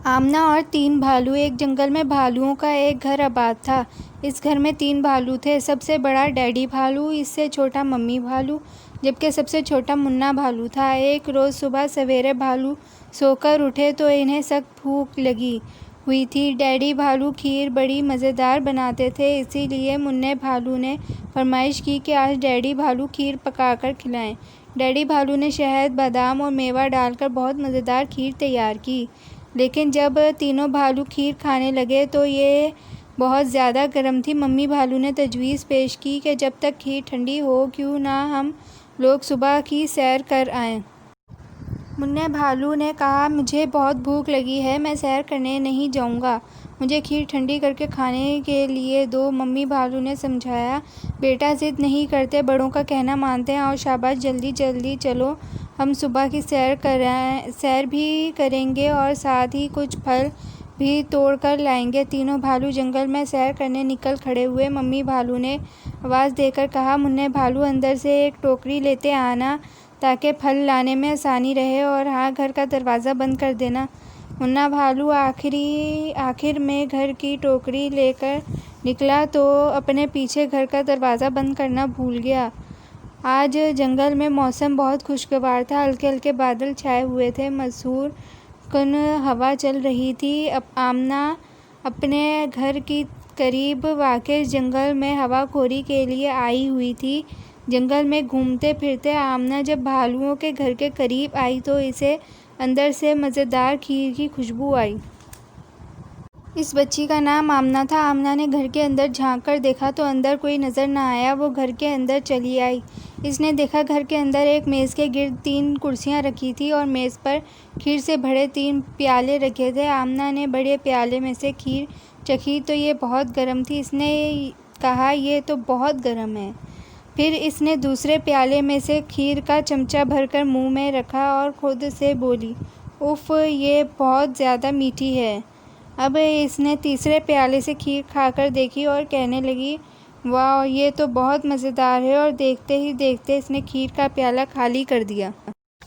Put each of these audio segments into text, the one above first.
आमना और तीन भालू। एक जंगल में भालुओं का एक घर आबाद था। इस घर में तीन भालू थे। सबसे बड़ा डैडी भालू, इससे छोटा मम्मी भालू, जबकि सबसे छोटा मुन्ना भालू था। एक रोज़ सुबह सवेरे भालू सोकर उठे तो इन्हें सख्त भूख लगी हुई थी। डैडी भालू खीर बड़ी मज़ेदार बनाते थे, इसीलिए मुन्ने भालू ने फरमाइश की कि आज डैडी भालू खीर पकाकर खिलाएं। डैडी भालू ने शहद, बादाम और मेवा डालकर बहुत मज़ेदार खीर तैयार की। लेकिन जब तीनों भालू खीर खाने लगे तो ये बहुत ज़्यादा गर्म थी। मम्मी भालू ने तजवीज़ पेश की कि जब तक खीर ठंडी हो क्यों ना हम लोग सुबह की सैर कर आएं। मुन्ने भालू ने कहा, मुझे बहुत भूख लगी है, मैं सैर करने नहीं जाऊंगा, मुझे खीर ठंडी करके खाने के लिए दो। मम्मी भालू ने समझाया, बेटा ज़िद नहीं करते, बड़ों का कहना मानते हैं। और शाबाश, जल्दी जल्दी चलो, हम सुबह की सैर भी करेंगे और साथ ही कुछ फल भी तोड़ कर लाएंगे। तीनों भालू जंगल में सैर करने निकल खड़े हुए। मम्मी भालू ने आवाज़ देकर कहा, मुन्ने भालू अंदर से एक टोकरी लेते आना ताकि फल लाने में आसानी रहे, और हाँ, घर का दरवाज़ा बंद कर देना। मुन्ना भालू आखिर में घर की टोकरी लेकर निकला तो अपने पीछे घर का दरवाज़ा बंद करना भूल गया। आज जंगल में मौसम बहुत खुशगवार था। हल्के हल्के बादल छाए हुए थे, मसूर कन हवा चल रही थी। आमना अपने घर के करीब वाक़ई जंगल में हवाखोरी के लिए आई हुई थी। जंगल में घूमते फिरते आमना जब भालुओं के घर के करीब आई तो इसे अंदर से मज़ेदार खीर की खुशबू आई। इस बच्ची का नाम आमना था। आमना ने घर के अंदर झांक कर देखा तो अंदर कोई नज़र न आया। वो घर के अंदर चली आई। इसने देखा घर के अंदर एक मेज़ के गिर्द तीन कुर्सियां रखी थी और मेज़ पर खीर से भरे तीन प्याले रखे थे। आमना ने बड़े प्याले में से खीर चखी तो ये बहुत गर्म थी। इसने कहा, ये तो बहुत गर्म है। फिर इसने दूसरे प्याले में से खीर का चमचा भरकर मुंह में रखा और खुद से बोली, उफ़, ये बहुत ज़्यादा मीठी है। अब इसने तीसरे प्याले से खीर खाकर देखी और कहने लगी, वाह, ये तो बहुत मज़ेदार है। और देखते ही देखते इसने खीर का प्याला खाली कर दिया।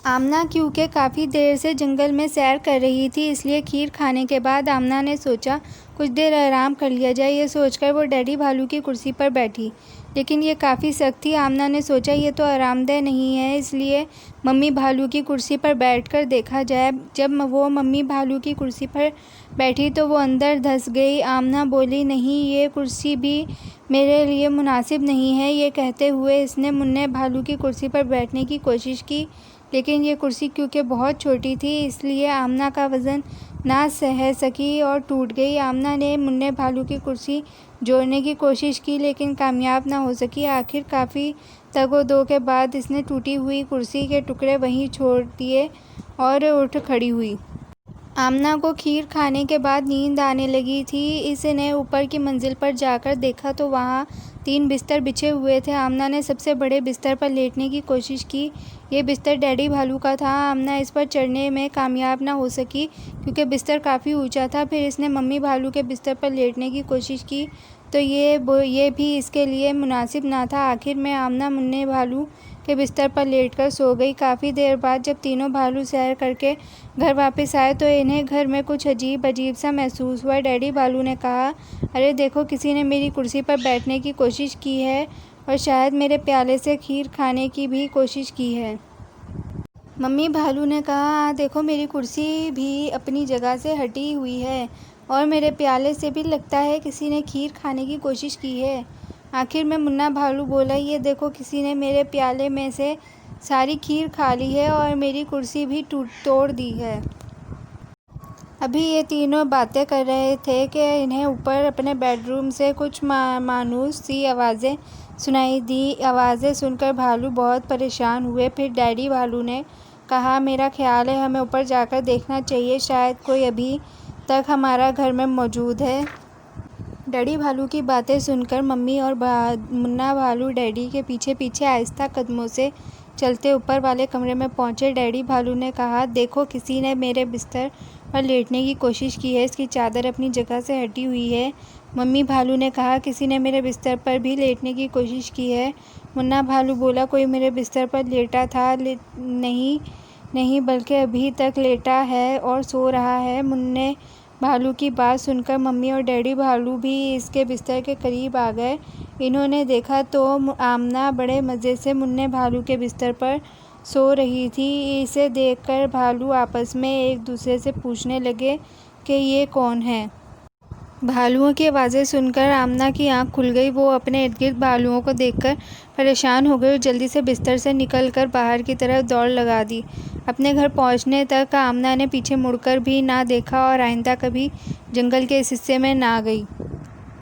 आमना क्योंकि काफ़ी देर से जंगल में सैर कर रही थी, इसलिए खीर खाने के बाद आमना ने सोचा कुछ देर आराम कर लिया जाए। ये सोचकर वो डैडी भालू की कुर्सी पर बैठी, लेकिन ये काफ़ी सख्त थी। आमना ने सोचा ये तो आरामदेह नहीं है, इसलिए मम्मी भालू की कुर्सी पर बैठकर देखा जाए। जब वो मम्मी भालू की कुर्सी पर बैठी तो वो अंदर धंस गई। आमना बोली, नहीं, ये कुर्सी भी मेरे लिए मुनासिब नहीं है। ये कहते हुए इसने मुन्ने भालू की कुर्सी पर बैठने की कोशिश की, लेकिन ये कुर्सी क्योंकि बहुत छोटी थी इसलिए आमना का वज़न ना सह सकी और टूट गई। आमना ने मुन्ने भालू की कुर्सी जोड़ने की कोशिश की, लेकिन कामयाब ना हो सकी। आखिर काफ़ी तगो-दो के बाद इसने टूटी हुई कुर्सी के टुकड़े वहीं छोड़ दिए और उठ खड़ी हुई। आमना को खीर खाने के बाद नींद आने लगी थी। इसने ऊपर की मंजिल पर जाकर देखा तो वहाँ तीन बिस्तर बिछे हुए थे। आमना ने सबसे बड़े बिस्तर पर लेटने की कोशिश की। ये बिस्तर डैडी भालू का था। आमना इस पर चढ़ने में कामयाब ना हो सकी क्योंकि बिस्तर काफ़ी ऊंचा था। फिर इसने मम्मी भालू के बिस्तर पर लेटने की कोशिश की तो ये भी इसके लिए मुनासिब ना था। आखिर में आमना मुन्ने भालू के बिस्तर पर लेटकर सो गई। काफ़ी देर बाद जब तीनों भालू सैर करके घर वापस आए तो इन्हें घर में कुछ अजीब अजीब सा महसूस हुआ। डैडी भालू ने कहा, अरे देखो, किसी ने मेरी कुर्सी पर बैठने की कोशिश की है और शायद मेरे प्याले से खीर खाने की भी कोशिश की है। मम्मी भालू ने कहा, देखो, मेरी कुर्सी भी अपनी जगह से हटी हुई है और मेरे प्याले से भी लगता है किसी ने खीर खाने की कोशिश की है। आखिर में मुन्ना भालू बोला, ये देखो, किसी ने मेरे प्याले में से सारी खीर खा ली है और मेरी कुर्सी भी तोड़ दी है। अभी ये तीनों बातें कर रहे थे कि इन्हें ऊपर अपने बेडरूम से कुछ मायूस सी आवाज़ें सुनाई दी। आवाज़ें सुनकर भालू बहुत परेशान हुए। फिर डैडी भालू ने कहा, मेरा ख्याल है हमें ऊपर जाकर देखना चाहिए, शायद कोई अभी तक हमारा घर में मौजूद है। डैडी भालू की बातें सुनकर मम्मी और मुन्ना भालू डैडी के पीछे पीछे आहिस्ता कदमों से चलते ऊपर वाले कमरे में पहुंचे। डैडी भालू ने कहा, देखो, किसी ने मेरे बिस्तर पर लेटने की कोशिश की है, इसकी चादर अपनी जगह से हटी हुई है। मम्मी भालू ने कहा, किसी ने मेरे बिस्तर पर भी लेटने की कोशिश की है। मुन्ना भालू बोला, कोई मेरे बिस्तर पर लेटा था नहीं, नहीं बल्कि अभी तक लेटा है और सो रहा है। मुन्ने भालू की बात सुनकर मम्मी और डैडी भालू भी इसके बिस्तर के करीब आ गए। इन्होंने देखा तो आमना बड़े मज़े से मुन्ने भालू के बिस्तर पर सो रही थी। इसे देखकर भालू आपस में एक दूसरे से पूछने लगे कि ये कौन है। भालुओं की आवाज़ें सुनकर आमना की आंख खुल गई। वो अपने इर्द गिर्द भालुओं को देखकर परेशान हो गई और जल्दी से बिस्तर से निकलकर बाहर की तरफ दौड़ लगा दी। अपने घर पहुंचने तक आमना ने पीछे मुड़कर भी ना देखा और आइंदा कभी जंगल के इस हिस्से में ना गई।